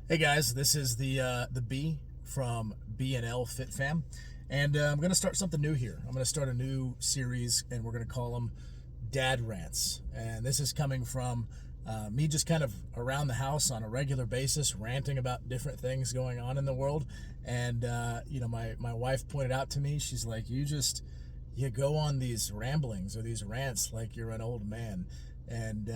Hey guys, this is the B from B&L Fit Fam, and I'm gonna start something new here. I'm gonna start a new series, and we're gonna call them Dad Rants. And this is coming from me just kind of around the house on a regular basis, ranting about different things going on in the world. And my wife pointed out to me, she's like, you go on these ramblings or these rants like you're an old man. And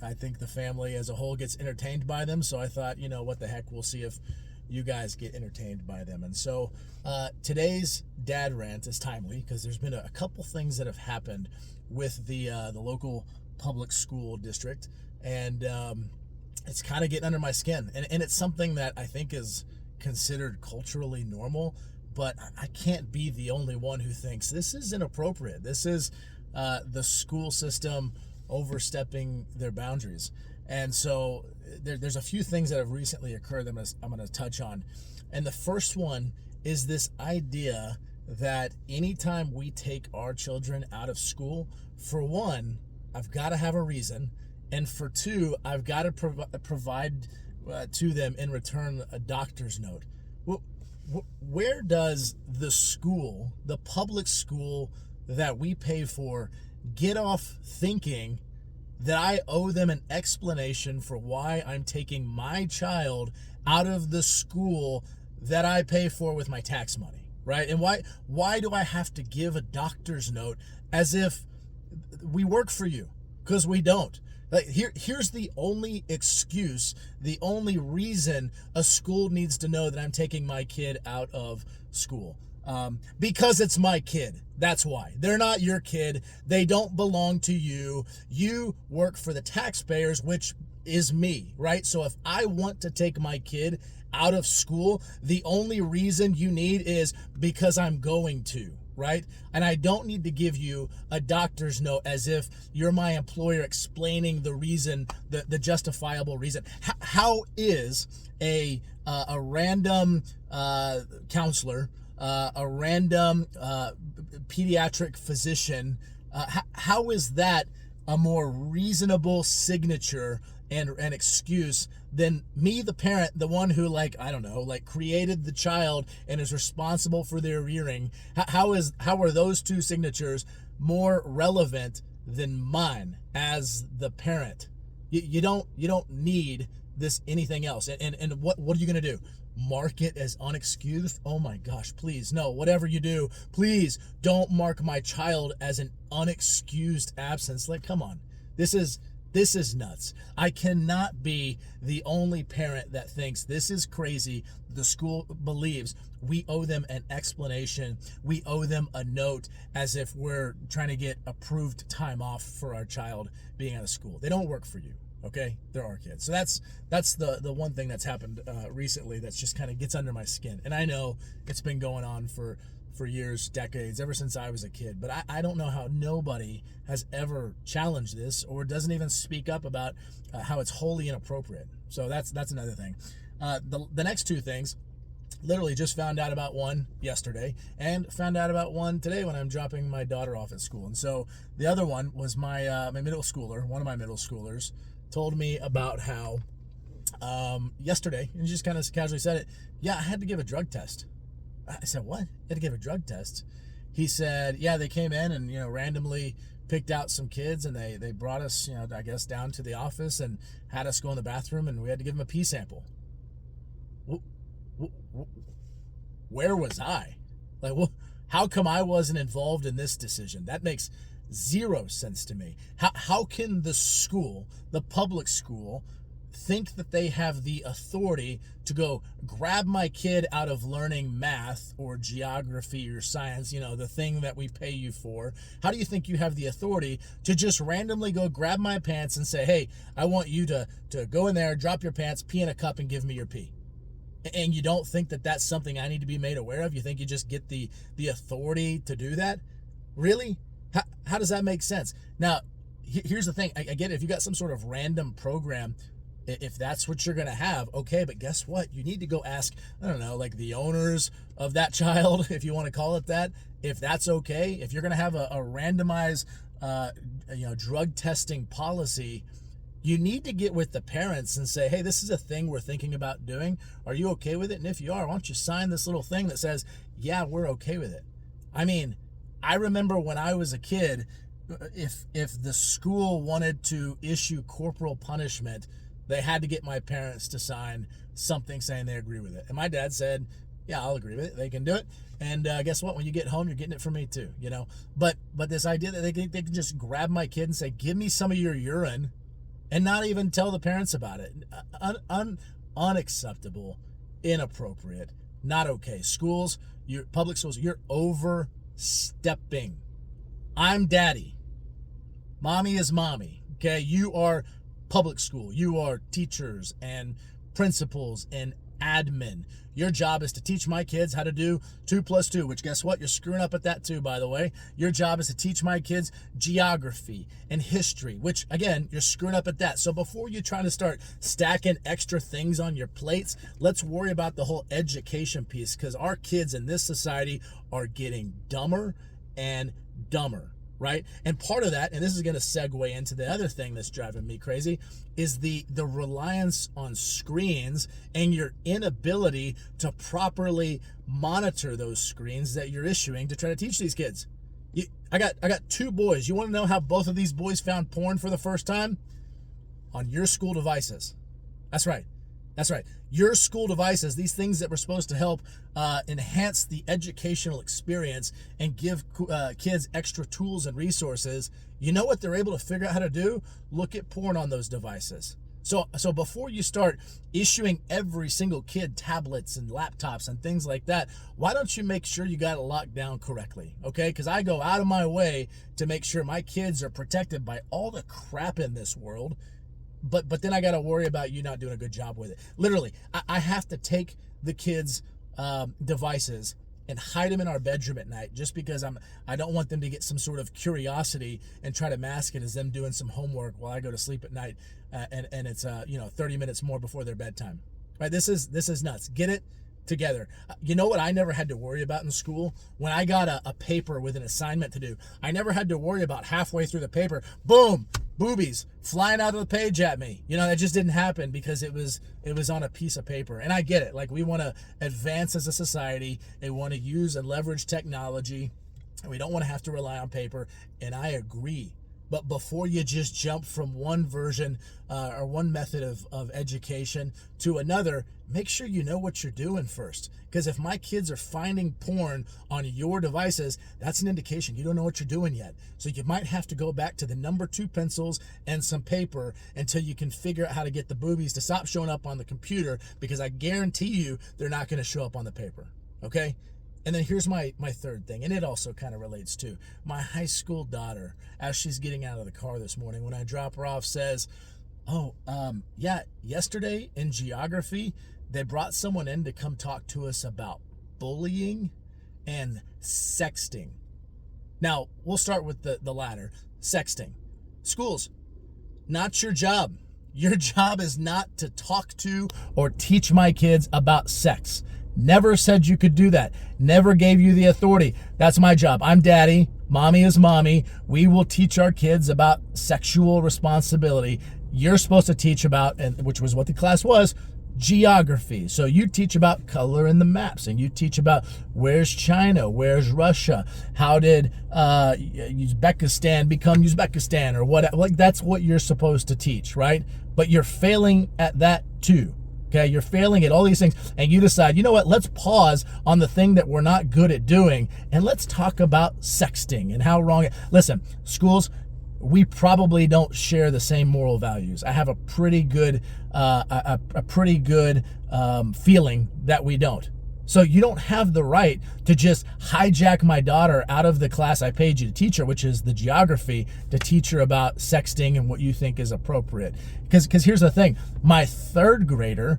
I think the family as a whole gets entertained by them. So I thought, what the heck, we'll see if you guys get entertained by them. And so today's dad rant is timely because there's been a couple things that have happened with the local public school district, and it's kind of getting under my skin. And it's something that I think is considered culturally normal, but I can't be the only one who thinks this is inappropriate. This is the school system overstepping their boundaries. And so there's a few things that have recently occurred that I'm going to touch on. And the first one is this idea that anytime we take our children out of school, for one, I've got to have a reason. And for two, I've got to provide to them in return a doctor's note. Well, where does the school, the public school that we pay for, get off thinking that I owe them an explanation for why I'm taking my child out of the school that I pay for with my tax money, right? And why do I have to give a doctor's note as if we work for you? Because we don't. Like, here's the only excuse, the only reason a school needs to know that I'm taking my kid out of school. Because it's my kid. That's why. They're not your kid. They don't belong to you. You work for the taxpayers, which is me, right? So if I want to take my kid out of school, the only reason you need is because I'm going to, right? And I don't need to give you a doctor's note as if you're my employer explaining the reason, the justifiable reason. How is a random counselor, a random pediatric physician, how is that a more reasonable signature and excuse than me, the parent, the one who, created the child and is responsible for their rearing? How are those two signatures more relevant than mine as the parent? You don't need this anything else. And what are you gonna do? Mark it as unexcused? Oh my gosh, please, no. Whatever you do, please don't mark my child as an unexcused absence. Like, come on. This is nuts. I cannot be the only parent that thinks this is crazy. The school believes we owe them an explanation. We owe them a note as if we're trying to get approved time off for our child being out of school. They don't work for you. Okay, they're our kids. So that's the one thing that's happened recently that's just kind of gets under my skin. And I know it's been going on for years, decades, ever since I was a kid. But I don't know how nobody has ever challenged this or doesn't even speak up about how it's wholly inappropriate. So that's another thing. The next two things, literally just found out about one yesterday and found out about one today when I'm dropping my daughter off at school. And so the other one was my middle schooler, one of my middle schoolers, told me about how yesterday, and just kind of casually said it, yeah, I had to give a drug test. I said, what? You had to give a drug test? He said, yeah, they came in and, randomly picked out some kids, and they brought us, I guess, down to the office and had us go in the bathroom, and we had to give them a pee sample. Where was I? Like, how come I wasn't involved in this decision? That makes zero sense to me. How can the school, the public school, think that they have the authority to go grab my kid out of learning math or geography or science, the thing that we pay you for? How do you think you have the authority to just randomly go grab my pants and say, hey, I want you to go in there, drop your pants, pee in a cup, and give me your pee? And you don't think that that's something I need to be made aware of? You think you just get the authority to do that? Really? How does that make sense? Now, here's the thing. I get it. If you got some sort of random program, if that's what you're going to have, okay, but guess what? You need to go ask, I don't know, like the owners of that child, if you want to call it that, if that's okay. If you're going to have a randomized, drug testing policy, You need to get with the parents and say, hey, this is a thing we're thinking about doing. Are you okay with it? And if you are, why don't you sign this little thing that says, yeah, we're okay with it. I mean, I remember when I was a kid, if the school wanted to issue corporal punishment, they had to get my parents to sign something saying they agree with it. And my dad said, yeah, I'll agree with it. They can do it. And guess what? When you get home, you're getting it from me too, you know. But this idea that they can just grab my kid and say, give me some of your urine, and not even tell the parents about it. Unacceptable, inappropriate, not okay. Schools, your public schools, you're overstepping. I'm daddy. Mommy is mommy. Okay, you are public school. You are teachers and principals and admin. Your job is to teach my kids how to do 2 + 2, which guess what? You're screwing up at that too, by the way. Your job is to teach my kids geography and history, which again, you're screwing up at that. So before you try to start stacking extra things on your plates, let's worry about the whole education piece, because our kids in this society are getting dumber and dumber. Right? And part of that, and this is going to segue into the other thing that's driving me crazy, is the reliance on screens and your inability to properly monitor those screens that you're issuing to try to teach these kids. I got 2 boys. You want to know how both of these boys found porn for the first time? On your school devices. That's right. That's right. Your school devices, these things that were supposed to help enhance the educational experience and give kids extra tools and resources, you know what they're able to figure out how to do? Look at porn on those devices. So before you start issuing every single kid tablets and laptops and things like that, why don't you make sure you got it locked down correctly, okay? Because I go out of my way to make sure my kids are protected by all the crap in this world. But then I got to worry about you not doing a good job with it. Literally, I have to take the kids' devices and hide them in our bedroom at night just because I don't want them to get some sort of curiosity and try to mask it as them doing some homework while I go to sleep at night, and it's 30 minutes more before their bedtime. Right? This is nuts. Get it together. You know what I never had to worry about in school? When I got a paper with an assignment to do, I never had to worry about halfway through the paper, boom, boobies flying out of the page at me. You know, that just didn't happen because it was on a piece of paper. And I get it. Like, we want to advance as a society. They want to use and leverage technology. And we don't want to have to rely on paper. And I agree. But before you just jump from one version or one method of education to another, make sure you know what you're doing first. Because if my kids are finding porn on your devices, that's an indication you don't know what you're doing yet. So you might have to go back to the number 2 pencils and some paper until you can figure out how to get the boobies to stop showing up on the computer, because I guarantee you they're not going to show up on the paper. Okay? And then here's my third thing, and it also kind of relates to my high school daughter. As she's getting out of the car this morning, when I drop her off, says, yesterday in geography, they brought someone in to come talk to us about bullying and sexting. Now, we'll start with the latter, sexting. Schools, not your job. Your job is not to talk to or teach my kids about sex. Never said you could do that. Never gave you the authority. That's my job. I'm daddy. Mommy is mommy. We will teach our kids about sexual responsibility. You're supposed to teach about, and which was what the class was, geography. So you teach about color in the maps, and you teach about where's China, where's Russia, how did Uzbekistan become Uzbekistan, or what? Like, that's what you're supposed to teach, right? But you're failing at that too. Okay, you're failing at all these things, and you decide, you know what, let's pause on the thing that we're not good at doing, and let's talk about sexting and how wrong it. Listen, schools, we probably don't share the same moral values. I have a pretty good feeling that we don't. So you don't have the right to just hijack my daughter out of the class I paid you to teach her, which is the geography, to teach her about sexting and what you think is appropriate. Because here's the thing, my 3rd grader,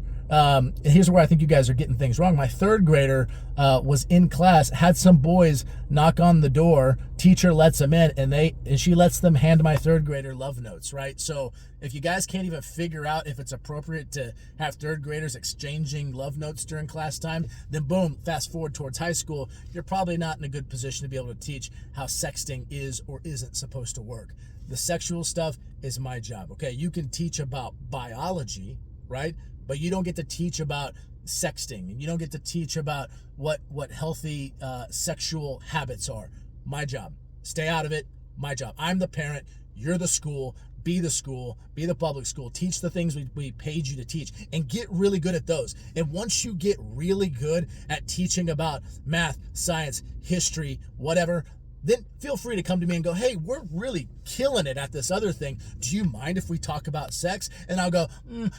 here's where I think you guys are getting things wrong. My 3rd grader was in class, had some boys knock on the door, teacher lets them in, and she lets them hand my 3rd grader love notes, right? So if you guys can't even figure out if it's appropriate to have 3rd graders exchanging love notes during class time, then boom, fast forward towards high school, you're probably not in a good position to be able to teach how sexting is or isn't supposed to work. The sexual stuff is my job. Okay, you can teach about biology, right? But you don't get to teach about sexting, and you don't get to teach about what healthy sexual habits are. My job. Stay out of it. My job. I'm the parent. You're the school. Be the school. Be the public school. Teach the things we paid you to teach, and get really good at those. And once you get really good at teaching about math, science, history, whatever, then feel free to come to me and go, hey, we're really killing it at this other thing. Do you mind if we talk about sex? And I'll go,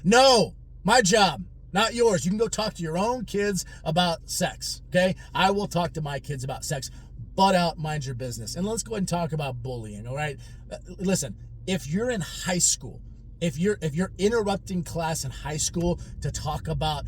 no, my job, not yours. You can go talk to your own kids about sex, okay? I will talk to my kids about sex. Butt out, mind your business. And let's go ahead and talk about bullying, all right? Listen, if you're in high school, if you're interrupting class in high school to talk about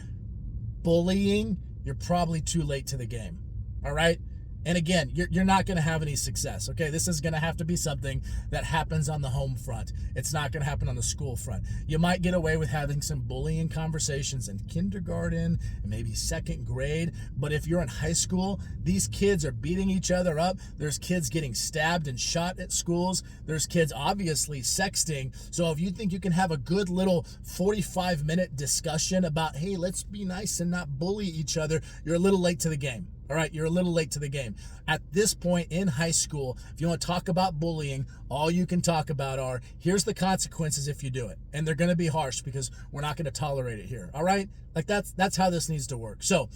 bullying, you're probably too late to the game, all right? And again, you're not going to have any success, okay? This is going to have to be something that happens on the home front. It's not going to happen on the school front. You might get away with having some bullying conversations in kindergarten and maybe second grade, but if you're in high school, these kids are beating each other up. There's kids getting stabbed and shot at schools. There's kids obviously sexting. So if you think you can have a good little 45-minute discussion about, hey, let's be nice and not bully each other, you're a little late to the game. All right, you're a little late to the game. At this point in high school, if you want to talk about bullying, all you can talk about are, here's the consequences if you do it. And they're going to be harsh because we're not going to tolerate it here. All right? Like that's how this needs to work. So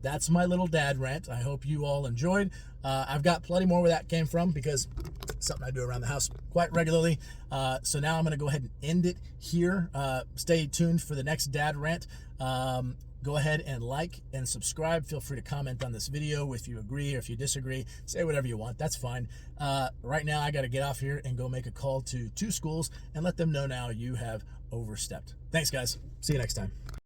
that's my little dad rant. I hope you all enjoyed. I've got plenty more where that came from because it's something I do around the house quite regularly. So now I'm going to go ahead and end it here. Stay tuned for the next dad rant. Go ahead and like and subscribe. Feel free to comment on this video if you agree or if you disagree. Say whatever you want. That's fine. Right now, I got to get off here and go make a call to 2 schools and let them know now you have overstepped. Thanks, guys. See you next time.